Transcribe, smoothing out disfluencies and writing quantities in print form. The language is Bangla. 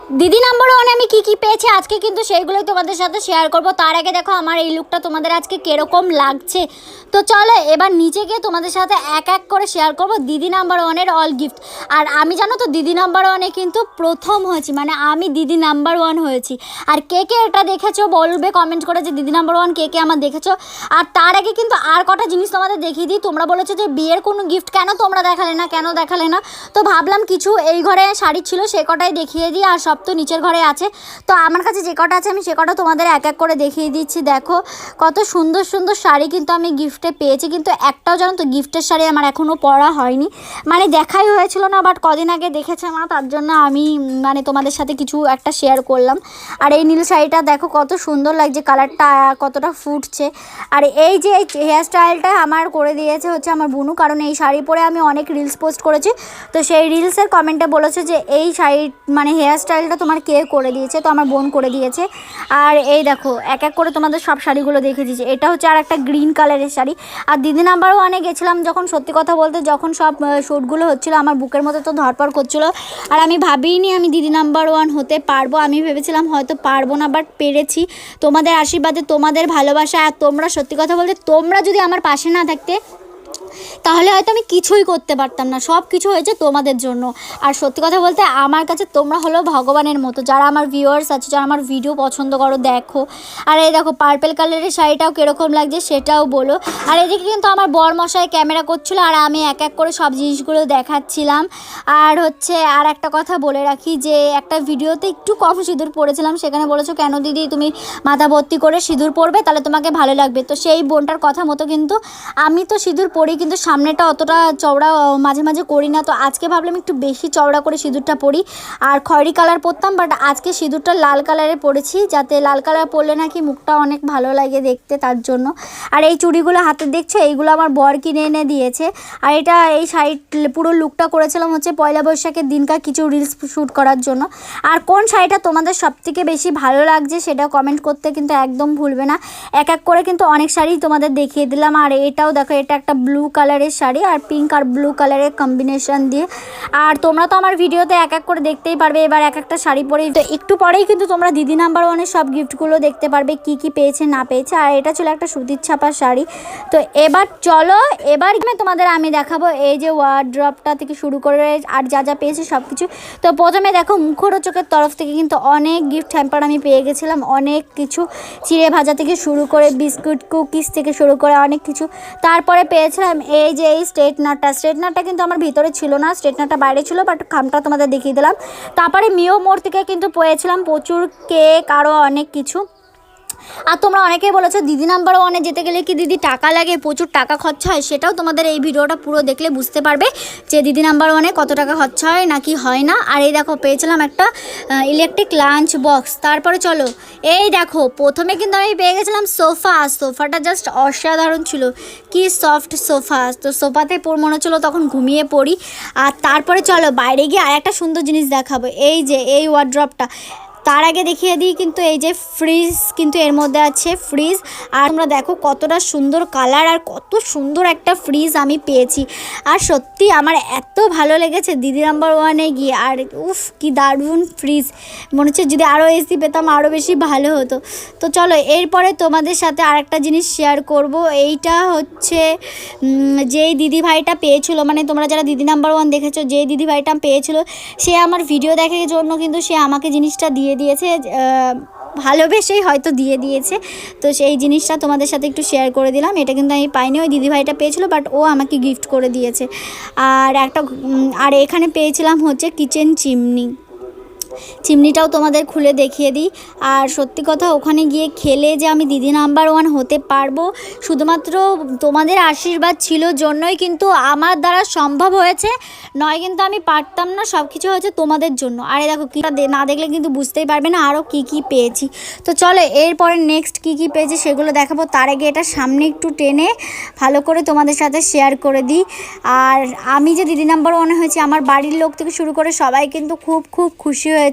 দিদি নাম্বার ওয়ানে আমি কি পেয়েছি আজকে কিন্তু সেইগুলোই তোমাদের সাথে শেয়ার করব। তার আগে দেখো আমার এই লুকটা তোমাদের আজকে কীরকম লাগছে। তো চলো এবার নিচে গিয়ে তোমাদের সাথে এক এক করে শেয়ার করব দিদি নাম্বার ওয়ানের অল গিফট। আর আমি জানো তো দিদি নাম্বার ওয়ানে কিন্তু প্রথম হয়েছি, মানে আমি দিদি নাম্বার ওয়ান হয়েছি। আর কে কে এটা দেখেছো বলবে কমেন্ট করে যে দিদি নাম্বার ওয়ান কে কে আমার দেখেছো। আর তার আগে কিন্তু আর কটা জিনিস তোমাদের দেখিয়ে দিই। তোমরা বলেছো যে বিয়ের কোনো গিফট কেন তোমরা দেখালে না, তো ভাবলাম কিছু এই ঘরে শাড়ি ছিল সে কটাই দেখিয়ে দিই, আর সব তো নিচের ঘরে আছে। তো আমার কাছে যে কটা আছে আমি সে কটা তোমাদের এক এক করে দেখিয়ে দিচ্ছি। দেখো কত সুন্দর সুন্দর শাড়ি কিন্তু আমি গিফটে পেয়েছি, কিন্তু একটাও জানো তো গিফটের শাড়ি আমার এখনও পরা হয়নি, মানে দেখাই হয়েছিল না, বাট কদিন আগে দেখেছে মা, তার জন্য আমি মানে তোমাদের সাথে কিছু একটা শেয়ার করলাম। আর এই নীল শাড়িটা দেখো কত সুন্দর লাগছে, কালারটা কতটা ফুটছে। আর এই যে হেয়ার স্টাইলটা আমার করে দিয়েছে হচ্ছে আমার বুনু, কারণ এই শাড়ি পরে আমি অনেক রিলস পোস্ট করেছি। তো সেই রিলসের কমেন্টে বলেছে যে এই শাড়ি মানে হেয়ার স্টাইলটা তোমার কে করে দিয়েছে, তো আমার বোন করে দিয়েছে। আর এই দেখো এক এক করে তোমাদের সব শাড়িগুলো দেখে দিয়েছি। এটা হচ্ছে আর একটা গ্রিন কালারের শাড়ি। আর দিদি নাম্বার ওয়ানে গেছিলাম যখন, সত্যি কথা বলতে যখন সব শ্যুটগুলো হচ্ছিলো আমার বুকের মতো তো ধরপড় করছিলো, আর আমি ভাবিনি আমি দিদি নাম্বার ওয়ান হতে পারবো। আমি ভেবেছিলাম হয়তো পারবো না, বাট পেরেছি তোমাদের আশীর্বাদে, তোমাদের ভালোবাসা। আর তোমরা সত্যি কথা বলতে তোমরা যদি আমার পাশে না থাকতে তাহলে হয়তো আমি কিছুই করতে পারতাম না। সব কিছু হয়েছে তোমাদের জন্য। আর সত্যি কথা বলতে আমার কাছে তোমরা হলো ভগবানের মতো, যারা আমার ভিউয়ার্স আছে, যারা আমার ভিডিও পছন্দ করো দেখো। আর এই দেখো পার্পেল কালারের শাড়িটাও কীরকম লাগছে সেটাও বলো। আর এদিকে কিন্তু আমার বরমশাই ক্যামেরা করছিলো আর আমি এক এক করে সব জিনিসগুলো দেখাচ্ছিলাম। আর হচ্ছে আর একটা কথা বলে রাখি যে একটা ভিডিওতে একটু কম সিঁদুর পরেছিলাম, সেখানে বলেছো কেন দিদি তুমি মাথা ভর্তি করে সিঁদুর পরবে, তাহলে তোমাকে ভালো লাগবে। তো সেই বোনটার কথা মতো কিন্তু আমি তো সিঁদুর পরি, কিন্তু সামনেটা অতটা চওড়া মাঝে মাঝে করি না। তো আজকে ভাবলাম একটু বেশি চওড়া করে সিঁদুরটা পরি। আর খয়েরি কালার পরতাম, বাট আজকে সিঁদুরটা লাল কালারে পরেছি, যাতে লাল কালার পরলে নাকি মুখটা অনেক ভালো লাগে দেখতে, তার জন্য। আর এই চুড়িগুলো হাতে দেখছো এইগুলো আমার বর কিনে এনে দিয়েছে। আর এটা এই শাড়ির পুরো লুকটা করেছিলাম হচ্ছে পয়লা বৈশাখের দিনকার কিছু রিলস শ্যুট করার জন্য। আর কোন শাড়িটা তোমাদের সবথেকে বেশি ভালো লাগছে সেটা কমেন্ট করতে কিন্তু একদম ভুলবে না। এক এক করে কিন্তু অনেক শাড়ি তোমাদের দেখিয়ে দিলাম। আর এটাও দেখো, এটা একটা ব্লু কালারের শাড়ি আর পিঙ্ক আর ব্লু কালারের কম্বিনেশন দিয়ে। আর তোমরা তো আমার ভিডিওতে এক এক করে দেখতেই পারবে এবার এক একটা শাড়ি পরে। তো একটু পরেই কিন্তু তোমরা দিদি নাম্বার ওয়ানের সব গিফটগুলো দেখতে পারবে কি কি পেয়েছে না পেয়েছে। আর এটা ছিল একটা সুতির ছাপা শাড়ি। তো এবার চলো এবার তোমাদের আমি দেখাবো এই যে ওয়ার্ড্রপটা থেকে শুরু করে আর যা যা পেয়েছে সব কিছু। তো প্রথমে দেখো মুখরোচকের তরফ থেকে কিন্তু অনেক গিফট হ্যাম্পার আমি পেয়ে গেছিলাম, অনেক কিছু চিড়ে ভাজা থেকে শুরু করে বিস্কুট কুকিজ থেকে শুরু করে অনেক কিছু। তারপরে পেয়েছিলাম এই যে এই স্ট্রেটনারটা কিন্তু আমার ভিতরে ছিল না, স্ট্রেটনারটা বাইরে ছিল, বাট খামটা তোমাদের দেখিয়ে দিলাম। তারপরে মিও মোড় থেকে কিন্তু পেয়েছিলাম প্রচুর কেক আরও অনেক কিছু। আর তোমরা অনেকেই বলেছো দিদি নাম্বার ওয়ানে যেতে গেলে কি দিদি টাকা লাগে, প্রচুর টাকা খরচা হয়, সেটাও তোমাদের এই ভিডিওটা পুরো দেখলে বুঝতে পারবে যে দিদি নাম্বার ওয়ানে কত টাকা খরচা হয় নাকি হয় না। আর এই দেখো পেয়েছিলাম একটা ইলেকট্রিক লাঞ্চ বক্স। তারপরে চলো এই দেখো প্রথমে কিন্তু আমি পেয়ে গেছিলাম সোফাটা জাস্ট অসাধারণ ছিল, কি সফট সোফা। তো সোফাতে মনে হচ্ছিলো তখন ঘুমিয়ে পড়ি। আর তারপরে চলো বাইরে গিয়ে আর একটা সুন্দর জিনিস দেখাবো, এই যে এই ওয়ার্ড্রপটা। তার আগে দেখিয়ে দিই কিন্তু এই যে ফ্রিজ কিন্তু এর মধ্যে আছে ফ্রিজ। আর তোমরা দেখো কতটা সুন্দর কালার আর কত সুন্দর একটা ফ্রিজ আমি পেয়েছি। আর সত্যি আমার এত ভালো লেগেছে দিদি নাম্বার ওয়ানে গিয়ে। আর উফ কি দারুণ ফ্রিজ, মনে হচ্ছে যদি আরও এসি পেতাম আরও বেশি ভালো হতো। তো চলো এরপরে তোমাদের সাথে আরেকটা জিনিস শেয়ার করব। এইটা হচ্ছে যেই দিদিভাইটা পেয়েছিল, মানে তোমরা যারা দিদি নাম্বার ওয়ান দেখেছো, যেই দিদিভাইটা পেয়েছিল সে আমার ভিডিও দেখার জন্য কিন্তু সে আমাকে জিনিসটা দিয়ে দিয়েছে, ভালোবেসেই হয়তো দিয়ে দিয়েছে। তো সেই জিনিসটা তোমাদের সাথে একটু শেয়ার করে দিলাম। এটা কিন্তু আমি পাইনি, ওই দিদিভাইটা পেয়েছিল, বাট ও আমাকে গিফট করে দিয়েছে। আর এখানে পেয়েছিলাম হচ্ছে কিচেন চিমনিটাও তোমাদের খুলে দেখিয়ে দিই। আর সত্যি কথা ওখানে গিয়ে খেলে যে আমি দিদি নাম্বার ওয়ান হতে পারবো শুধুমাত্র তোমাদের আশীর্বাদ ছিল জন্যই কিন্তু আমার দ্বারা সম্ভব হয়েছে, নয় কিন্তু আমি পারতাম না। সব কিছু হয়েছে তোমাদের জন্য। আরে দেখো কী না দেখলে কিন্তু বুঝতেই পারবে না আরও কী কী পেয়েছি। তো চলো এরপরে নেক্সট কী কী পেয়েছি সেগুলো দেখাবো। তার আগে এটা সামনে একটু টেনে ভালো করে তোমাদের সাথে শেয়ার করে দিই। আর আমি যে দিদি নাম্বার ওয়ানে হয়েছি আমার বাড়ির লোক থেকে শুরু করে সবাই কিন্তু খুব খুব খুশি হয়েছিল।